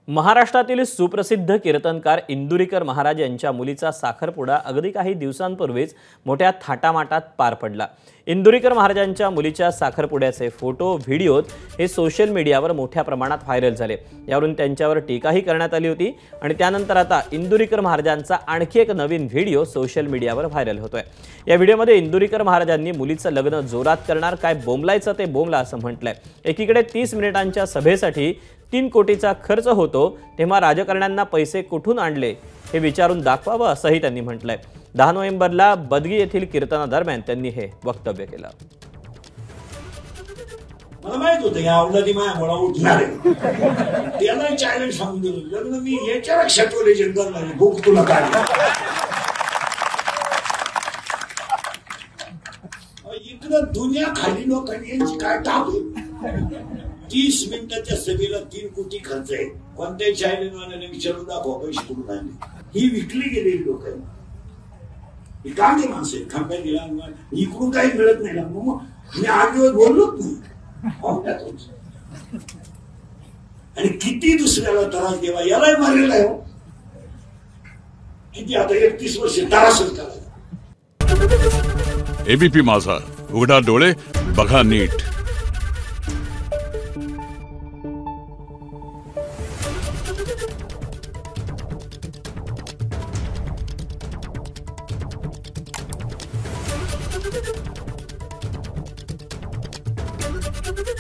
महाराष्ट्रातील सुप्रसिद्ध कीर्तनकार इंदुरीकर महाराज यांच्या मुलीचा साखरपुडा अगदी काही दिवसांपूर्वीच मोठ्या थाटामाटात पार पडला। इंदुरीकर महाराजांच्या मुलीच्या साखरपुड्याचे फोटो व्हिडिओ हे सोशल मीडियावर मोठ्या प्रमाणात व्हायरल झाले। यावरून त्यांच्यावर टीकाही करण्यात आली होती आणि त्यानंतर आता इंदुरीकर महाराजांचा आणखी एक नवीन व्हिडिओ सोशल मीडियावर व्हायरल होतोय। या व्हिडिओमध्ये इंदुरीकर महाराजांनी मुलीचं लग्न जोरात करणार काय बोंबलायचं ते बोंबला असं म्हटलंय। एकीकडे 30 मिनिटांच्या सभेसाठी 3 कोटीचा खर्च होतो तेव्हा राजकारण्यांना पैसे कुठून आणले हे विचारून दाखवावं असंही त्यांनी म्हटलंय। 10 नोव्हेंबरला बदगी येथील कीर्तनादरम्यान त्यांनी हे वक्तव्य केलं। मला माहित होतं या औलादी मायामुळे उठणार आहे, त्याला चॅलेंज सांगून दिलं लग्न मी याच्यापेक्षा तो लेजंड करणार, भूक तुला काय इकडं दुनिया खाली लोकांनी यांची काय टाक 30 मिनिटाच्या सभेला 3 कोटी खर्च आहे। कोणत्याही चॅलेंजवाल्याने विचारून दाखवा पैसे कुठून आणले। ही विकली गेलेली लोक आहे, ही कांदे माणसं आहे। खांब्या दिला इकडून काही मिळत नाही ना, मग मी 8 दिवस बोललोच नाही। आणि किती दुसऱ्याला त्रास देवा, यालाही मारलेला आहे। किती आता 31 वर्ष त्रासच करायला। एबीपी माझा, उघडा डोळे बघा नीट।